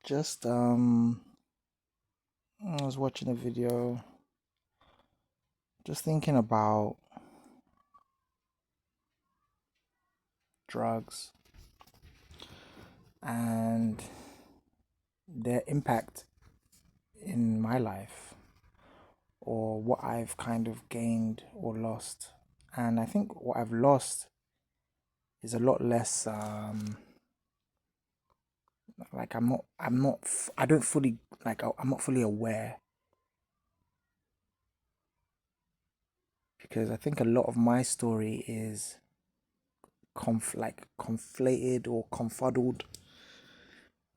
Just I was watching a video, just thinking about drugs and their impact in my life, or what I've kind of gained or lost. And I think what I've lost is a lot less like I don't fully I'm not fully aware, because I think a lot of my story is conflated or confuddled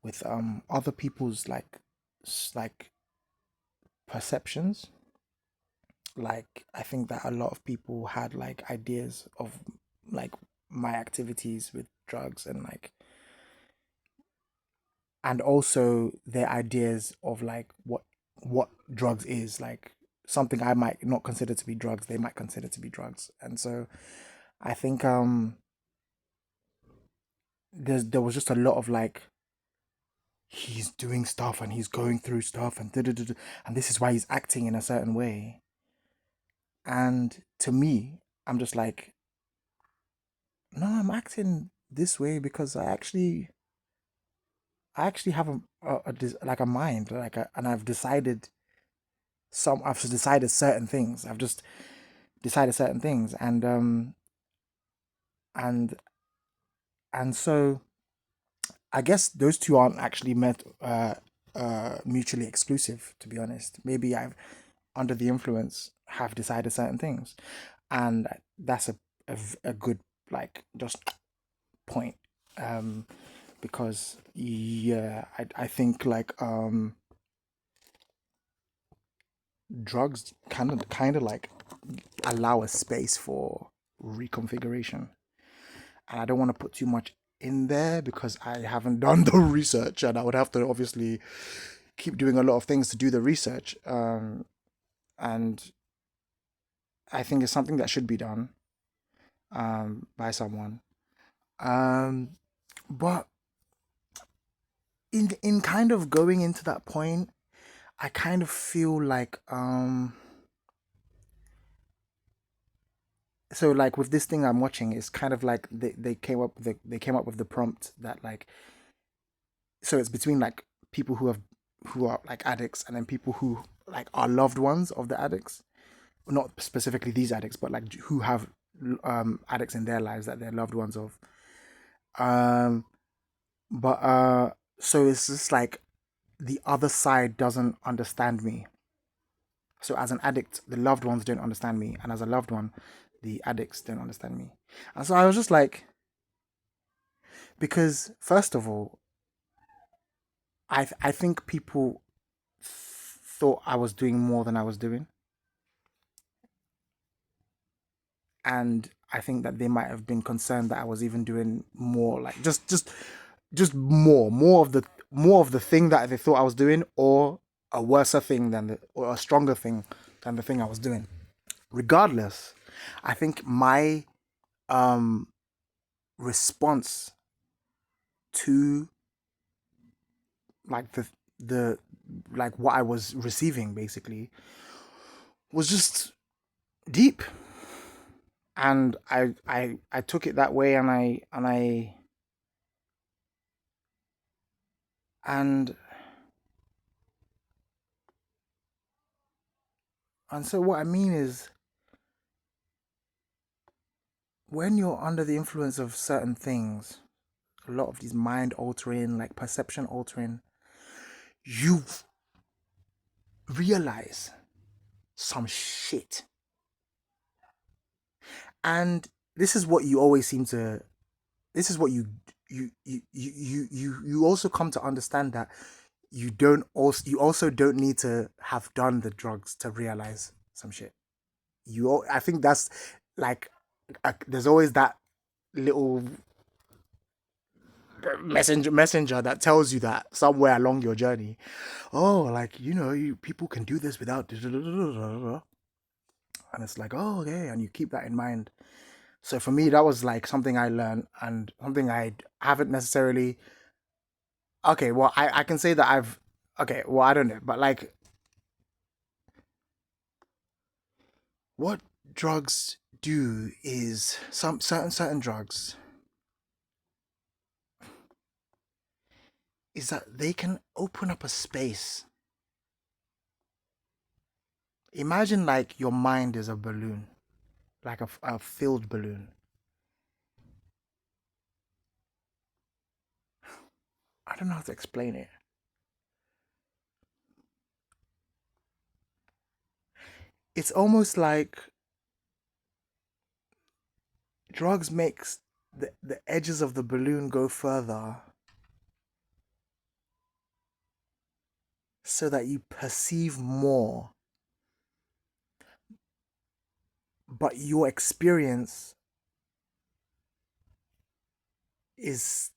with other people's like perceptions. Like, I think that a lot of people had like ideas of like my activities with drugs, and also their ideas of like what drugs is, like something I might not consider to be drugs, they might consider to be drugs. And so I think there was just a lot of like, he's doing stuff and he's going through stuff and and this is why he's acting in a certain way. And to me, I'm just like, no, I'm acting this way because I actually have like a mind, and I've decided certain things. I've just decided certain things, and and so I guess those two aren't actually mutually exclusive. To be honest, maybe I've under the influence have decided certain things, and that's a good like just point. Um, because yeah, I think like drugs kind of like allow a space for reconfiguration. And I don't want to put too much in there because I haven't done the research, and I would have to obviously keep doing a lot of things to do the research. And I think it's something that should be done by someone. Um, but in kind of going into that point, I kind of feel like so like with this thing I'm watching, it's kind of like they came up with the prompt that like, so it's between like people who are like addicts, and then people who like are loved ones of the addicts, not specifically these addicts, but like who have addicts in their lives that they're loved ones of. um but so it's just like the other side doesn't understand me. So as an addict, the loved ones don't understand me, and as a loved one, the addicts don't understand me. And so I was just like, because first of all, I think people thought I was doing more than I was doing, and I think that they might have been concerned that I was even doing more, like just more of the thing that they thought I was doing, or a worser thing or a stronger thing than the thing I was doing. Regardless, I think my um response to like the like what I was receiving basically was just deep, and I took it that way, and and so what I mean is, when you're under the influence of certain things, a lot of these mind altering, like perception altering, you realize some shit. And this is what you always seem to this is what you also come to understand, that you also don't need to have done the drugs to realize some shit. I think that's like, there's always that little messenger that tells you that somewhere along your journey, oh, like, people can do this without and it's like, oh, okay, and you keep that in mind. So for me, that was like something I learned, and something I haven't necessarily Okay, well, I can say that I've. Okay, well, I don't know, but like, what drugs do is some certain drugs is that they can open up a space. Imagine like your mind is a balloon, like a filled balloon. I don't know how to explain it. It's almost like drugs makes the edges of the balloon go further so that you perceive more, but your experience is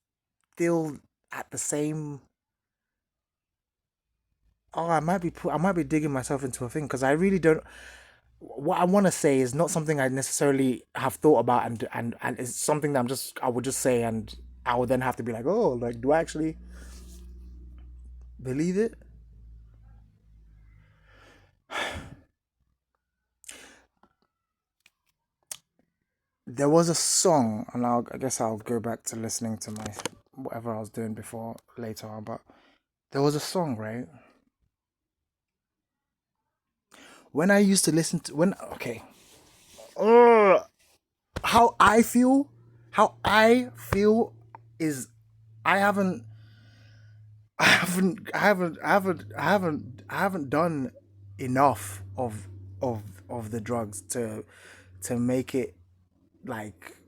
still at the same. Oh, I might be digging myself into a thing because I really don't. What I want to say is not something I necessarily have thought about, and it's something that I would just say, and I would then have to be like, oh, like, do I actually believe it? There was a song, and I guess I'll go back to listening to my whatever I was doing before later on, but there was a song, right? When I used to listen to when okay, uh, how I feel, how I feel is I haven't, I haven't done enough of of the drugs to make it like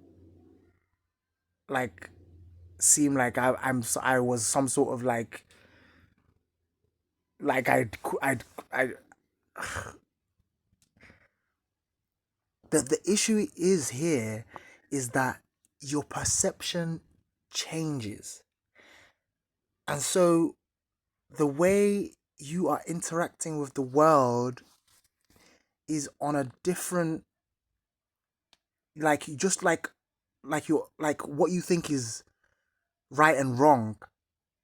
like seem like I was some sort of like I the issue is here is that your perception changes, and so the way you are interacting with the world is on a different, like just like you're like what you think is right and wrong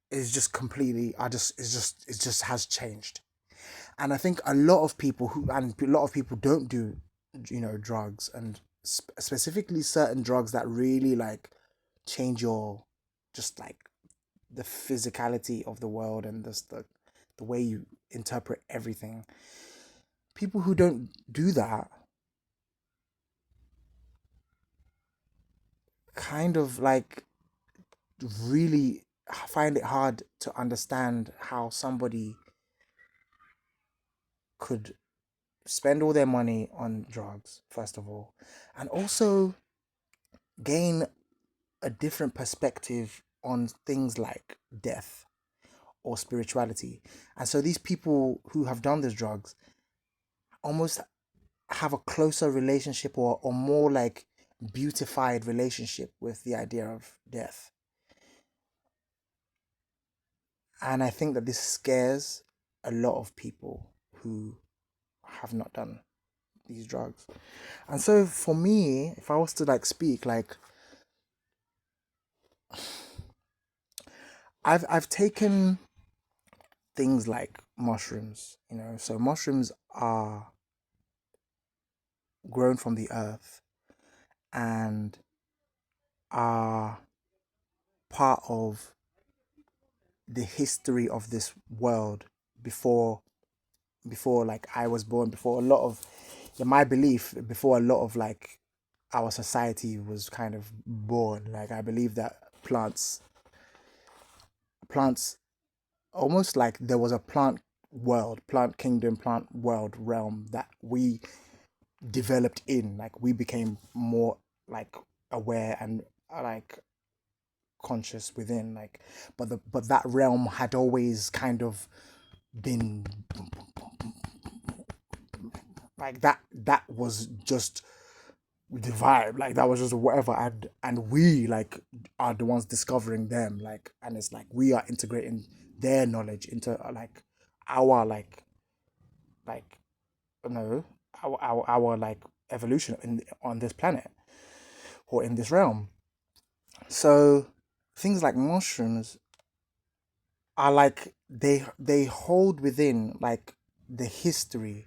is just completely I just it's just it just has changed. And I think a lot of people who and a lot of people don't do, drugs, and specifically certain drugs that really like change your, just like the physicality of the world and just the way you interpret everything. People who don't do that kind of like really find it hard to understand how somebody could spend all their money on drugs, first of all, and also gain a different perspective on things like death or spirituality. And so these people who have done these drugs almost have a closer relationship, or more like beautified relationship with the idea of death. And I think that this scares a lot of people who have not done these drugs. And so for me, if I was to like speak, like I've taken things like mushrooms, so mushrooms are grown from the earth and are part of the history of this world before like I was born, before a lot of, in my belief, before a lot of like our society was kind of born. Like I believe that plants almost like there was a plant kingdom, plant world realm that we developed in. Like we became more like aware and like conscious within, like, but that realm had always kind of been like that was just the vibe, like that was just whatever, and we like are the ones discovering them, like, and it's like we are integrating their knowledge into like our like no our like evolution in on this planet or in this realm. So things like mushrooms are like they hold within like the history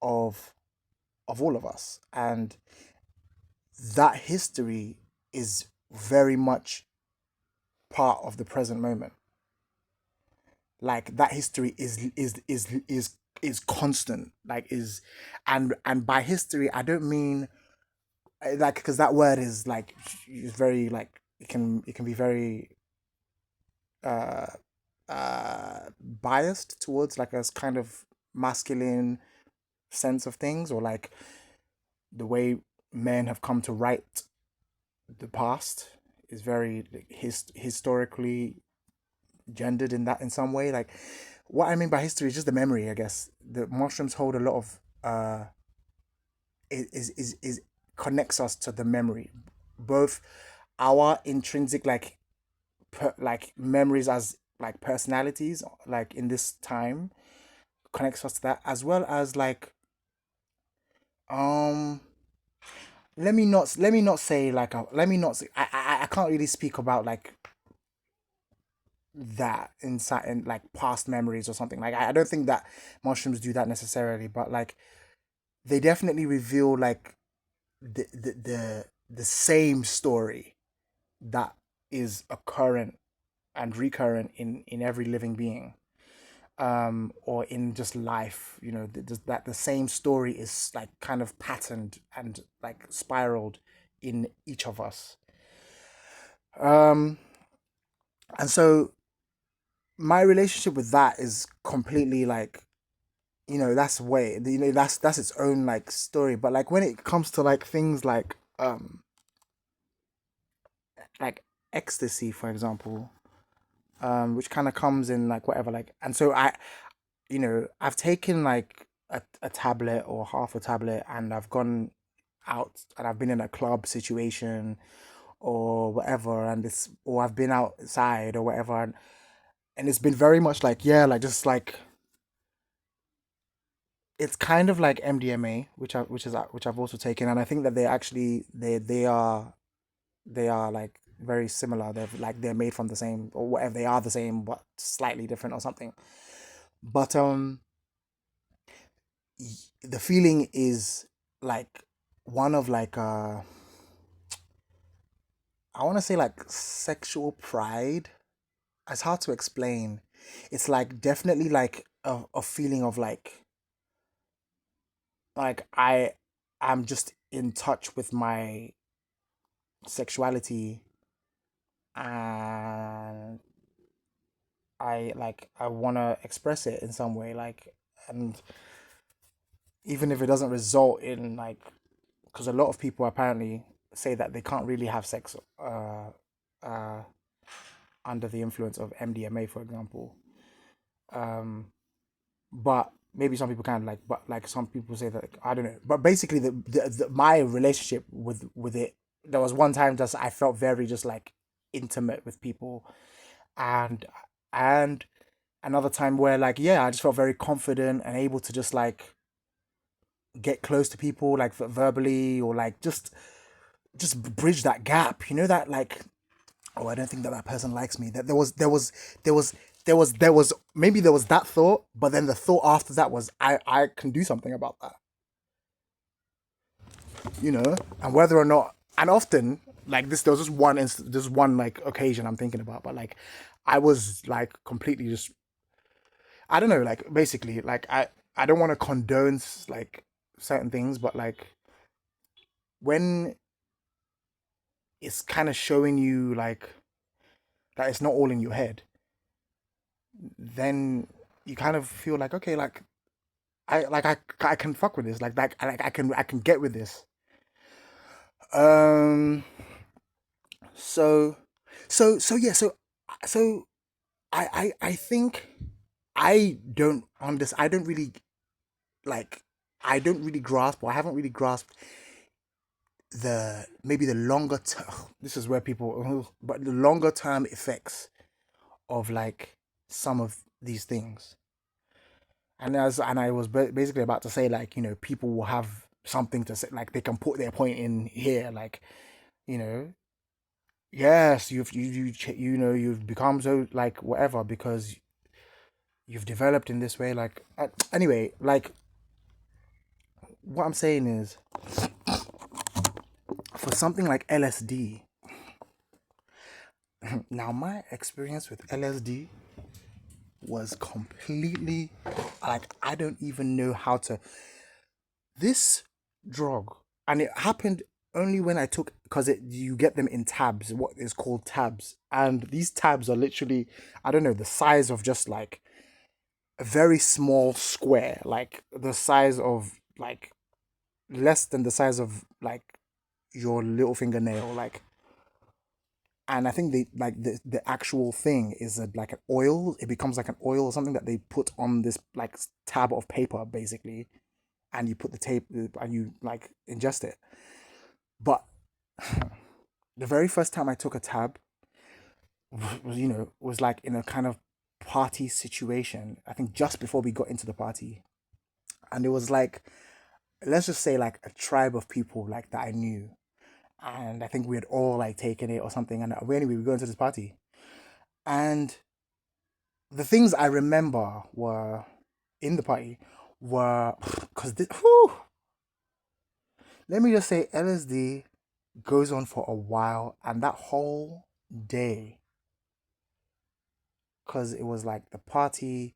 of all of us, and that history is very much part of the present moment. Like that history is constant, like is, and by history I don't mean like, because that word is like, is very like, it can be very uh biased towards like a kind of masculine sense of things, or like the way men have come to write the past is very like, historically gendered in that, in some way. Like what I mean by history is just the memory, I guess. The mushrooms hold a lot of is connects us to the memory, both our intrinsic like like memories as like personalities, like in this time, connects us to that, as well as like um let me not say like let me not say, I can't really speak about like that inside in like past memories or something. Like I don't think that mushrooms do that necessarily, but like they definitely reveal like the same story that is occurrent and recurrent in every living being, or in just life, that the same story is like kind of patterned and like spiraled in each of us. um and so my relationship with that is completely like, that's way, that's its own like story. But like when it comes to like things like ecstasy, for example, which kind of comes in like whatever, like, and so I've taken like a tablet or half a tablet, and I've gone out and I've been in a club situation or whatever, and it's, or I've been outside or whatever, and it's been very much like, yeah, like just like, it's kind of like MDMA, which I've also taken, and I think that they actually they are like very similar. They're made from the same, or whatever, they are the same but slightly different or something. But the feeling is like one of like I want to say like sexual pride. It's hard to explain. It's like definitely like a feeling of like I'm just in touch with my sexuality, and I want to express it in some way, like, and even if it doesn't result in like, because a lot of people apparently say that they can't really have sex uh under the influence of MDMA, for example. Um, but maybe some people can, like, but like some people say that, like, I don't know. But basically, my relationship with it, there was one time just I felt very just like intimate with people, and and another time where like, yeah, I just felt very confident and able to just like get close to people, like verbally, or like just bridge that gap, that like, oh, I don't think that that person likes me. That there was there was maybe there was that thought, but then the thought after that was, I can do something about that, and whether or not, and often like this, there was just this one like occasion I'm thinking about, but like I was like completely just, I don't know, like basically like I don't want to condone like certain things, but like when it's kind of showing you like that it's not all in your head, then you kind of feel like, okay, like I can fuck with this, I can get with this. Um. So, so yeah. So I think I don't really like. I don't really grasp, or I haven't really grasped the maybe the longer term. This is where people, but the longer term effects of like some of these things. And I was basically about to say, like, people will have something to say, like they can put their point in here, like, you know yes, you know, you've become so like whatever because you've developed in this way. Like anyway, like what I'm saying is, for something like LSD, now my experience with LSD was completely like I don't even know how to this drug, and it happened only when I took because you get them in tabs, what is called tabs, and these tabs are literally I don't know the size of just like a very small square, like the size of like less than the size of like your little fingernail, like. And I think they like the actual thing is like an oil. It becomes like an oil or something that they put on this like tab of paper basically, and you put the tape and you like ingest it. But the very first time I took a tab, was, was like in a kind of party situation. I think just before we got into the party, and it was like let's just say like a tribe of people like that I knew, and I think we had all like taken it or something. And anyway, we go into this party, and the things I remember were in the party were because let me just say LSD goes on for a while, and that whole day, because it was like the party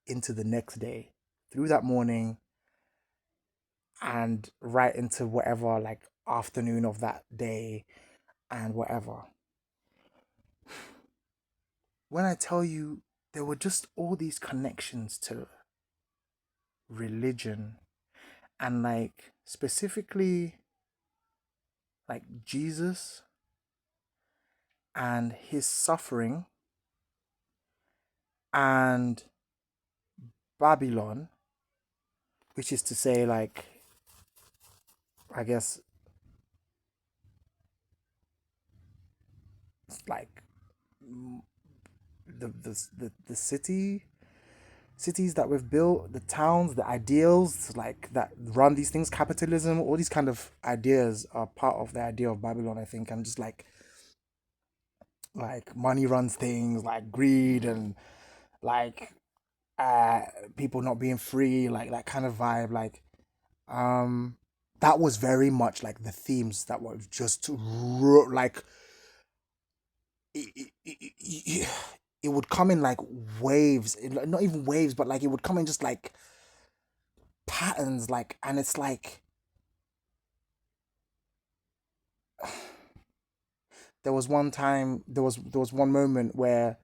into the next day, through that morning and right into whatever like afternoon of that day and whatever. When I tell you there were just all these connections to religion and like specifically like Jesus and his suffering and Babylon, which is to say like I guess like the cities that we've built, the towns, the ideals like that run these things, capitalism, all these kind of ideas are part of the idea of Babylon, I think, and just like money runs things, like greed and like uh people not being free, like that kind of vibe, like um that was very much like the themes that were just like it would come in like waves, not even waves, but like it would come in just like patterns, like, and it's like there was one moment where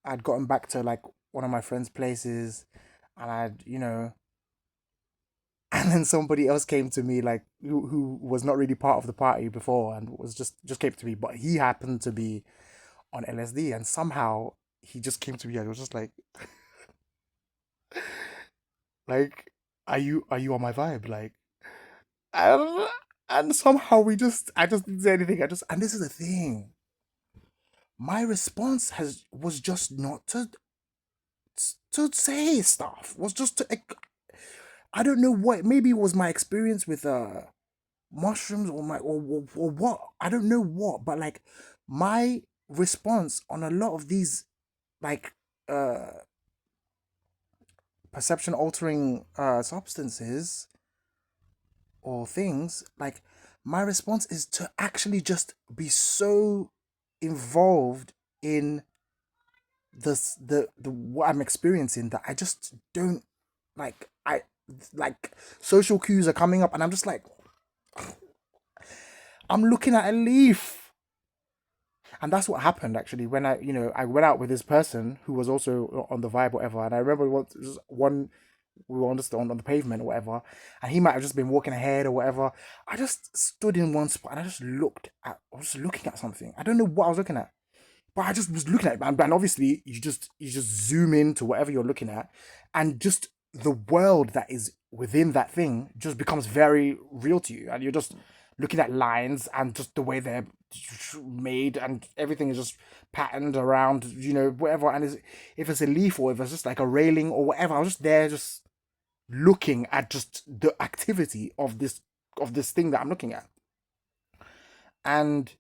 I'd gotten back to like one of my friends' places, and I'd and then somebody else came to me like who was not really part of the party before and was just came to me, but he happened to be on LSD, and somehow he just came to me and was just like, are you on my vibe? Like, and, and somehow I just didn't say anything. And this is the thing. My response has was just not to say stuff. Was just to I don't know what. Maybe it was my experience with mushrooms or or what. I don't know what, but like my response on a lot of these like uh perception altering substances or things, like my response is to actually just be so involved in the what I'm experiencing that I just don't like I like social cues are coming up and I'm just like I'm looking at a leaf. And that's what happened actually when I went out with this person who was also on the vibe, whatever. And I remember one we were on the pavement or whatever, and he might have just been walking ahead or whatever. I just stood in one spot and I was just looking at something. I don't know what I was looking at, but I just was looking at it, and obviously you just zoom into whatever you're looking at, and just the world that is within that thing just becomes very real to you, and you're just looking at lines and just the way they're made, and everything is just patterned around, whatever. And if it's a leaf or if it's just like a railing or whatever, I was just there, just looking at just the activity of this thing that I'm looking at, and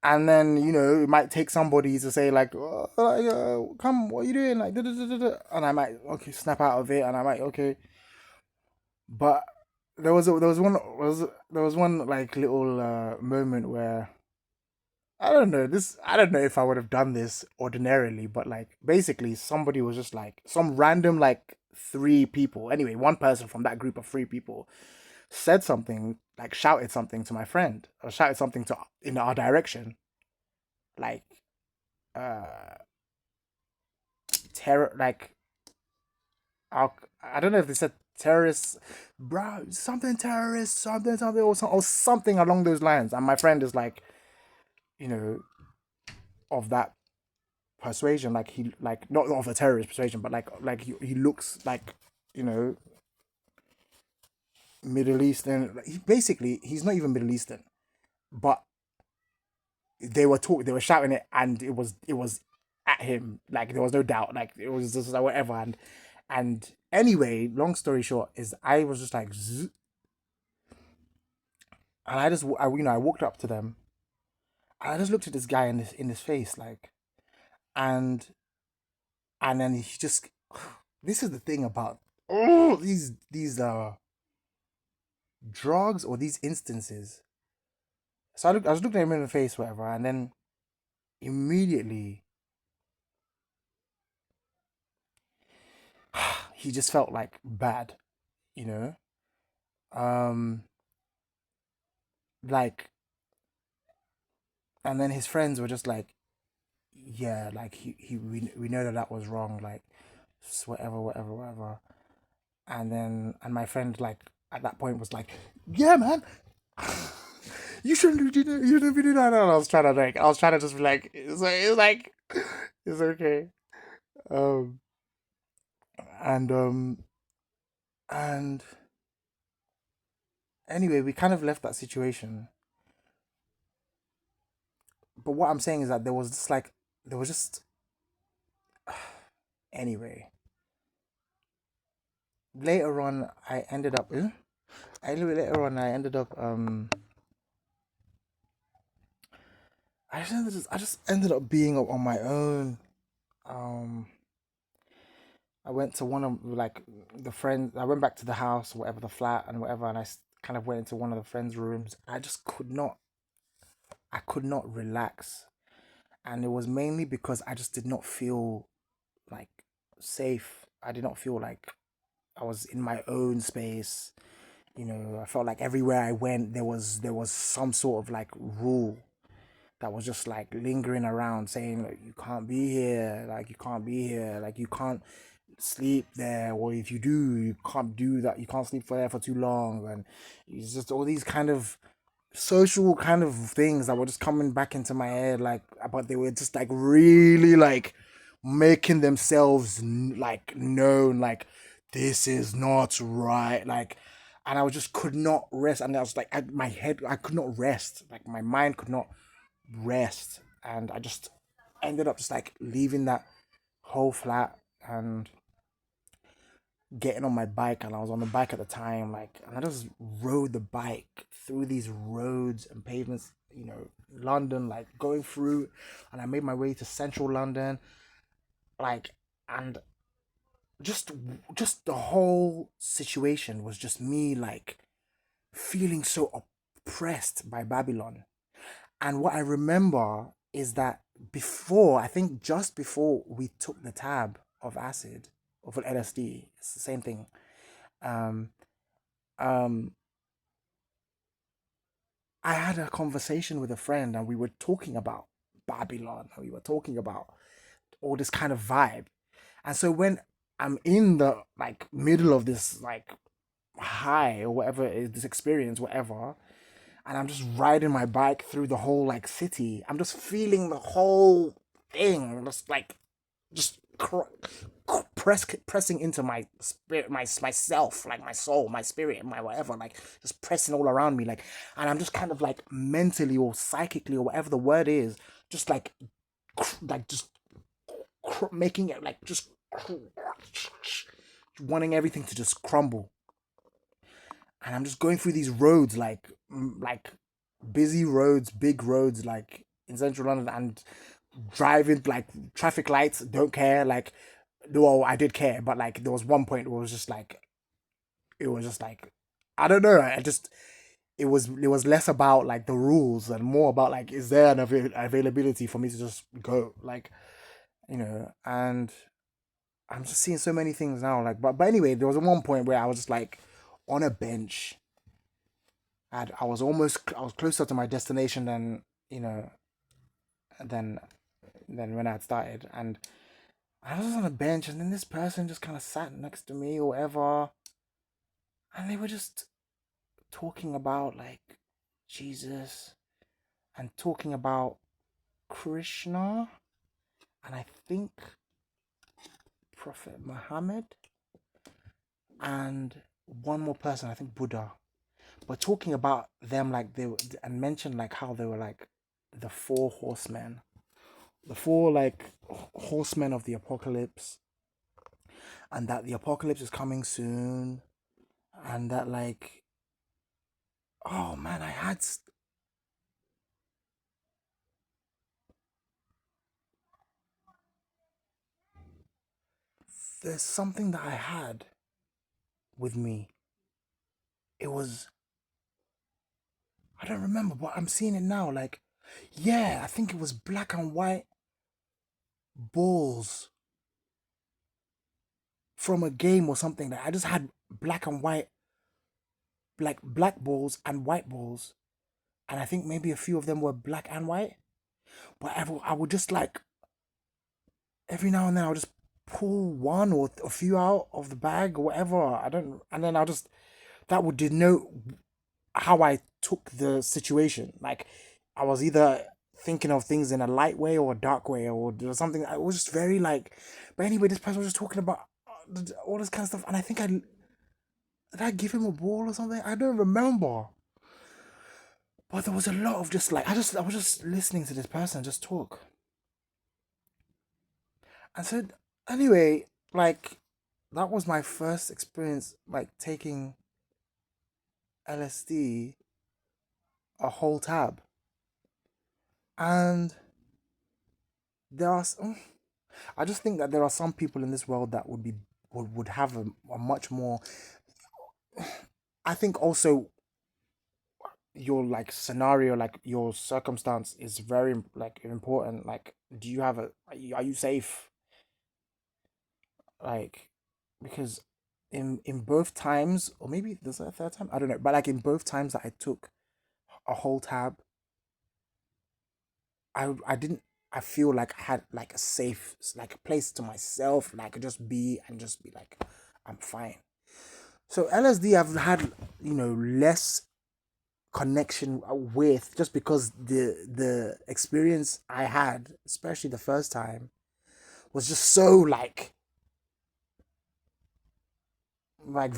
And then, it might take somebody to say like, "Oh, come, what are you doing?" Like, da, da, da, da. And I might, okay, snap out of it, and I might, okay. But there was one like little moment where I don't know if I would have done this ordinarily, but like basically somebody was just like some random like three people. Anyway, one person from that group of three people said something, like shouted something to my friend, or shouted something to in our direction, like uh terror, like our, I don't know if they said terrorists, bro, something terrorist, something something, or something along those lines. And my friend is like, you know, of that persuasion, like he like not of a terrorist persuasion, but like he looks like, you know Middle Eastern. Like, basically he's not even Middle Eastern, but they were shouting it, and it was at him, like there was no doubt, like it was just like whatever. And anyway, long story short is I was just like zzz, and I walked up to them, and I just looked at this guy in his face, like, and then he just, this is the thing about these drugs, or these instances. So I was looking at him in the face, whatever, and then immediately he just felt like bad, you know. Um, like, and then his friends were just like, yeah, like we know that was wrong, like whatever, whatever, whatever. And my friend, like, at that point was like, yeah, man, you shouldn't you shouldn't be doing that. And I was trying to just be like, it's okay. Um, and and anyway, we kind of left that situation. But what I'm saying is that there was just anyway. Later on, I ended up. I later on I ended up I just ended up being on my own. Um, I went to one of like the friends. I went back to the house, whatever, the flat and whatever, and kind of went into one of the friends' rooms. I just could not. I could not relax, and it was mainly because I just did not feel like safe. I did not feel like I was in my own space. I felt like everywhere I went, there was some sort of like rule that was just like lingering around, saying like, you can't be here, like you can't be here, like you can't sleep there, or if you do, you can't do that, you can't sleep there for too long. And it's just all these kind of social kind of things that were just coming back into my head, like, but they were just like really like making themselves like known, like this is not right, like. And I was just could not rest, and I was like, my head, I could not rest, like my mind could not rest, and I just ended up just like leaving that whole flat and getting on my bike. And I was on the bike at the time, like, and I just rode the bike through these roads and pavements, London, like going through, and I made my way to central London, like, and just just the whole situation was just me like feeling so oppressed by Babylon. And what I remember is that before, I think just before we took the tab of acid, of LSD, it's the same thing. Um, um, I had a conversation with a friend, and we were talking about Babylon, and we were talking about all this kind of vibe. And so when I'm in the like middle of this like high or whatever it is, this experience, whatever, and I'm just riding my bike through the whole like city. I'm just feeling the whole thing, just like just pressing into my spirit, myself, like my soul, my spirit, my whatever, like just pressing all around me, like, and I'm just kind of like mentally or psychically or whatever the word is, just like just making it like just wanting everything to just crumble. And I'm just going through these roads, like busy roads, big roads, like in central London and driving like traffic lights, don't care. Like, well, I did care, but like there was one point where it was just like, I don't know. I just it was less about like the rules and more about like, is there an availability for me to just go, like, and I'm just seeing so many things now. Like, but anyway, there was one point where I was just like on a bench, and I was closer to my destination than than than when I had started, and I was on a bench, and then this person just kind of sat next to me or whatever, and they were just talking about like Jesus and talking about Krishna, and I think Prophet Muhammad, and one more person, I think Buddha. But talking about them like they were, and mentioned like how they were like the four horsemen, the four like horsemen of the apocalypse, and that the apocalypse is coming soon, and that like, oh man, there's something that I had with me. It was, I don't remember, but I'm seeing it now. Like, yeah, I think it was black and white balls from a game or something. Like, I just had black and white, like black balls and white balls, and I think maybe a few of them were black and white. But I would just like, every now and then I'll just pull one or a few out of the bag or whatever. I don't, and then I'll just, that would denote how I took the situation. Like, I was either thinking of things in a light way or a dark way or something. I was just very like, but anyway, this person was just talking about all this kind of stuff, and I think did I give him a ball or something? I don't remember. But there was a lot of just like, I was just listening to this person just talk. And so anyway, like, that was my first experience like taking LSD, a whole tab. And there are I just think that there are some people in this world that would have a much more, I think also your like scenario, like your circumstance is very like important. Like, do you have are you safe? Like, because in both times, or maybe there's a third time, I don't know, but like in both times that I took a whole tab, I didn't, I feel like I had like a safe, like a place to myself, like I could just be and just be like, I'm fine. So LSD I've had, less connection with, just because the experience I had, especially the first time, was just so like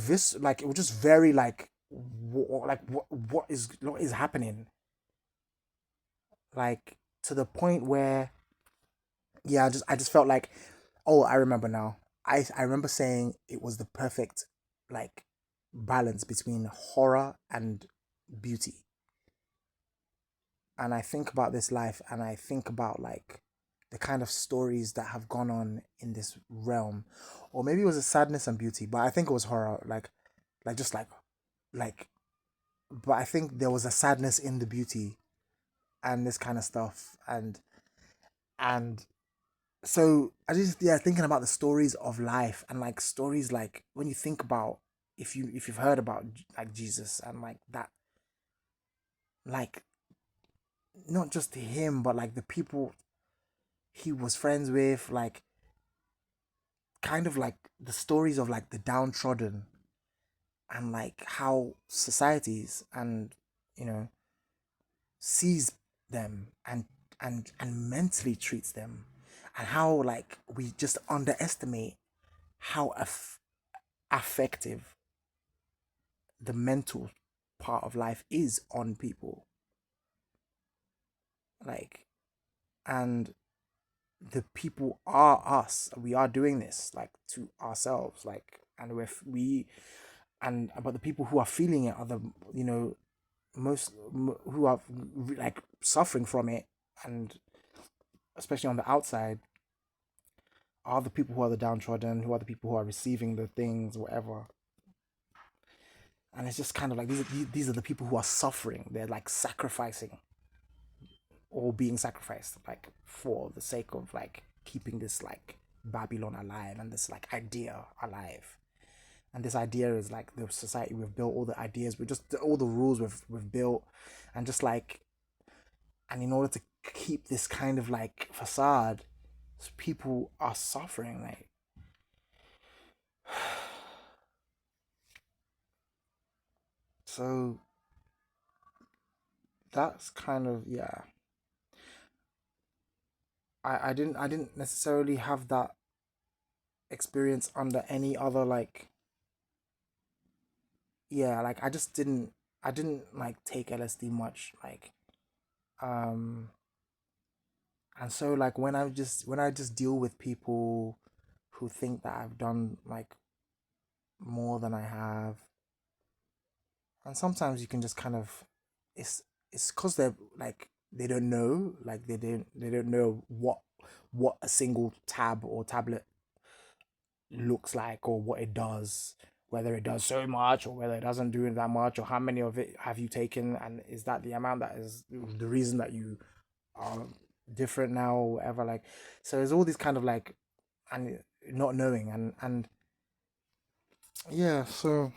this, like it was just very like, what is happening, like, to the point where, yeah, I just felt like, oh, I remember now. I remember saying it was the perfect like balance between horror and beauty. And I think about this life, and I think about like the kind of stories that have gone on in this realm. Or maybe it was a sadness and beauty, but I think it was horror, like just like but I think there was a sadness in the beauty and this kind of stuff. And so I just, yeah, thinking about the stories of life, and like stories, like when you think about, if you've heard about like Jesus and like that, like not just him but like the people he was friends with, like kind of like the stories of like the downtrodden, and like how societies and, you know sees them, and mentally treats them, and how like we just underestimate how affective the mental part of life is on people, like, and the people are us, we are doing this like to ourselves, like, and if we, and but the people who are feeling it are the, most who are like suffering from it, and especially on the outside, are the people who are the downtrodden, who are the people who are receiving the things, whatever. And it's just kind of like these are the people who are suffering. They're like sacrificing or being sacrificed, like for the sake of like keeping this like Babylon alive and this like idea alive. And this idea is like the society we've built, all the ideas, we just all the rules we've built, and just like, and in order to keep this kind of like facade, people are suffering. Like, so that's kind of, yeah. I didn't necessarily have that experience under any other like, yeah, like I didn't like take LSD much, like, um and so like when I just deal with people who think that I've done like more than I have, and sometimes you can just kind of, it's it's because they're like they don't know, like they don't know what a single tab or tablet looks like, or what it does, whether it does so much or whether it doesn't do that much, or how many of it have you taken, and is that the amount that is the reason that you are different now or whatever. Like, so there's all these kind of like, and not knowing, and yeah. So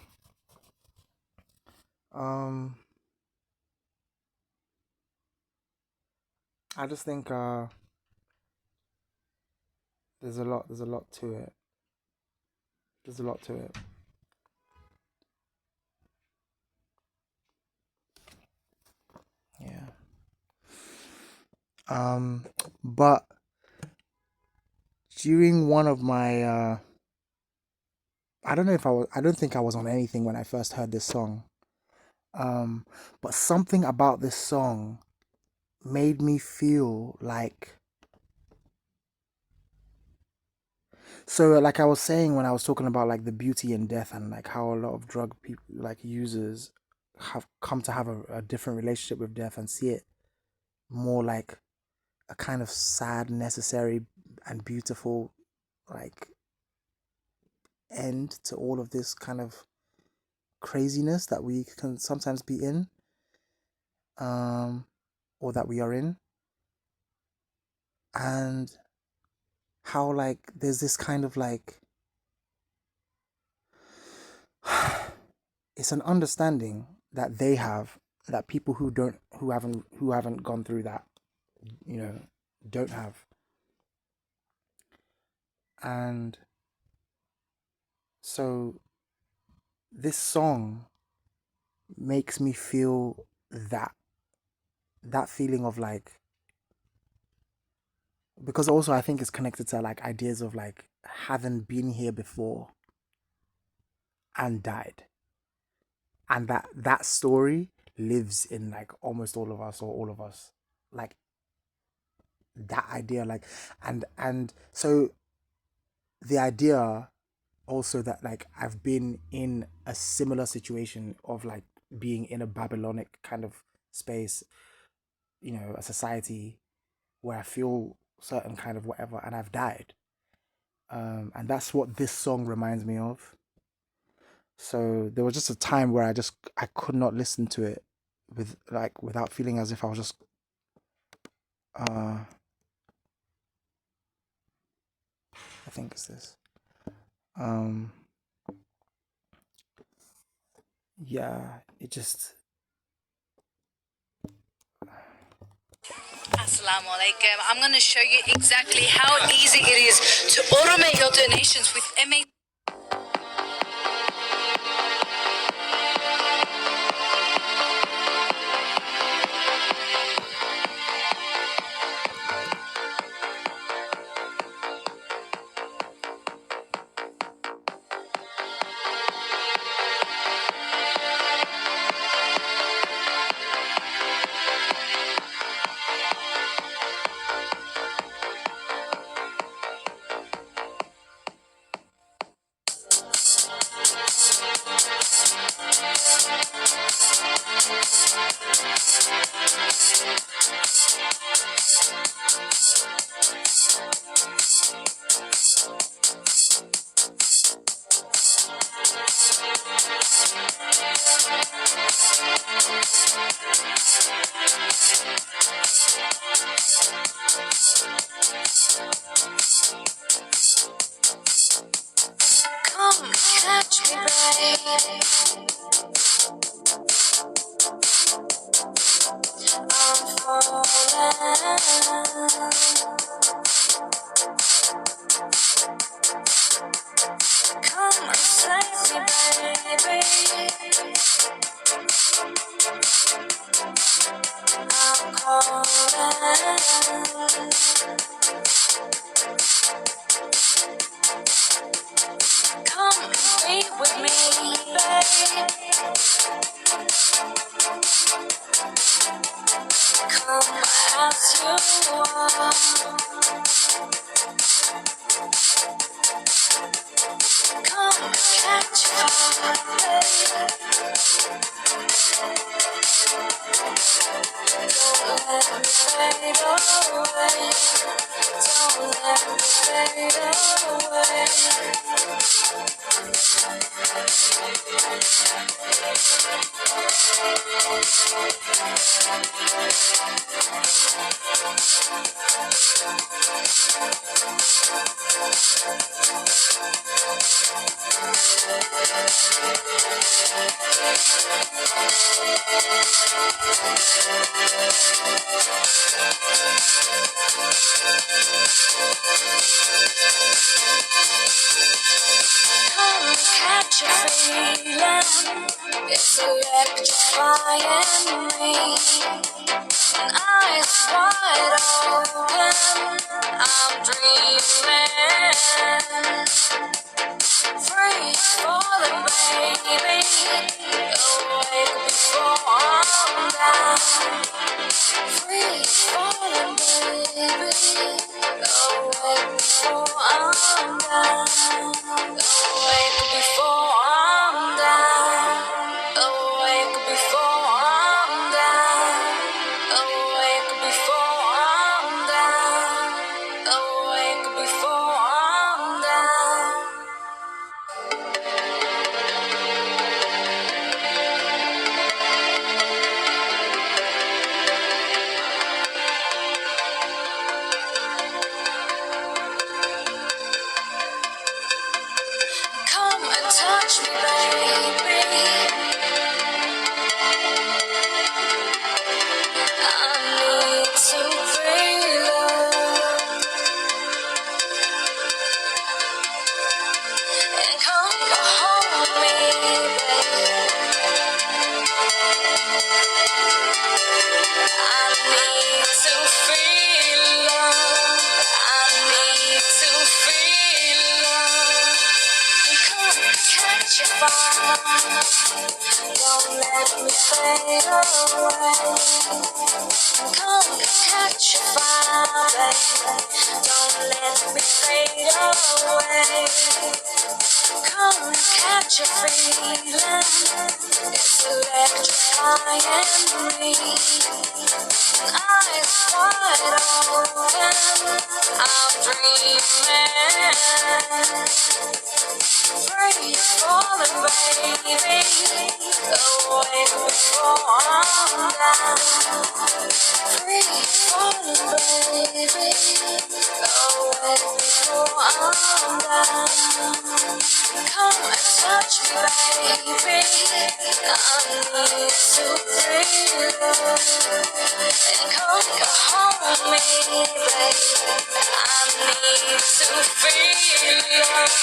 um I just think there's a lot to it. There's a lot to it. Yeah. um but during one of my I don't know if I don't think I was on anything when I first heard this song. Um, but something about this song made me feel like, so like I was saying when I was talking about like the beauty and death, and like how a lot of drug people like users have come to have a different relationship with death and see it more like a kind of sad, necessary, and beautiful like end to all of this kind of craziness that we can sometimes be in, um or that we are in. And how like there's this kind of like it's an understanding that they have, that people who haven't gone through that, you know, don't have. And so this song makes me feel that feeling of like, because also I think it's connected to like ideas of like having been here before and died, and that story lives in like almost all of us, or all of us, like that idea, like, and so the idea also that like I've been in a similar situation of like being in a Babylonic kind of space, a society where I feel certain kind of whatever, and I've died. And that's what this song reminds me of. So there was just a time where I could not listen to it without feeling as if I was just uh I think it's this. Um yeah, it just Assalamu alaikum. I'm going to show you exactly how easy it is to automate your donations with MA. touch me, babe. I'm falling. Come and save me, baby. I'm calling. Come and be with me, baby. Come as you are. Come and catch fire, baby. Don't let me fade away. Don't let me fade away. Come catch a feeling, it's electrifying me. And eyes wide open, I'm dreaming. Free falling, baby, awake before I'm down. Free falling, baby, awake before I'm down. Awake before I'm down. Awake before I'm down. Awake before I'm down. Awake before I'm down. Come and touch me, baby. I need to feel love. And come hold me, baby. I need to feel love. I need to feel love. Come catch a fire. Don't let me fade away. Come catch a fire, baby. Don't let me fade away. Come catch a feeling, it's electrifying me. Eyes wide open, I'm dreaming. Free falling, baby, awake before I'm down. Free falling, baby, awake before I'm down. Come and touch me, baby. I need to breathe. And come hold me, baby. I need to feel love.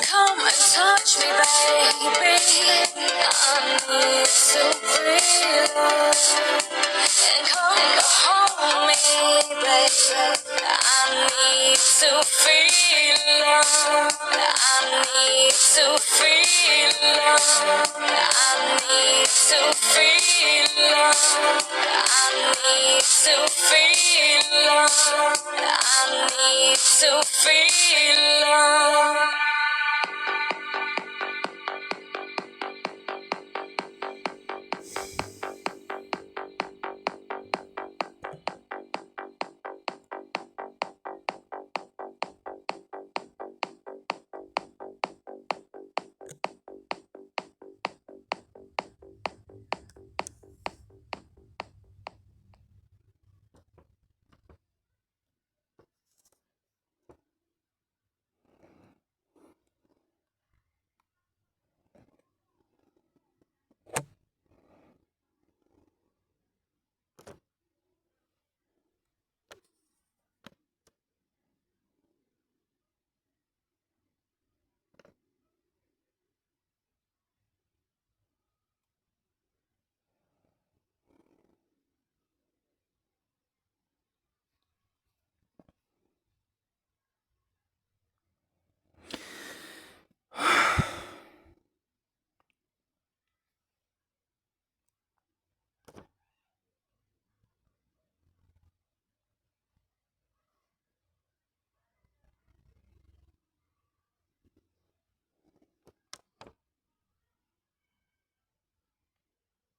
Come and touch me, baby. I need to breathe. And come hold me, baby. I need to feel love. I need to feel love. I need to feel love. I need to feel love. I need to feel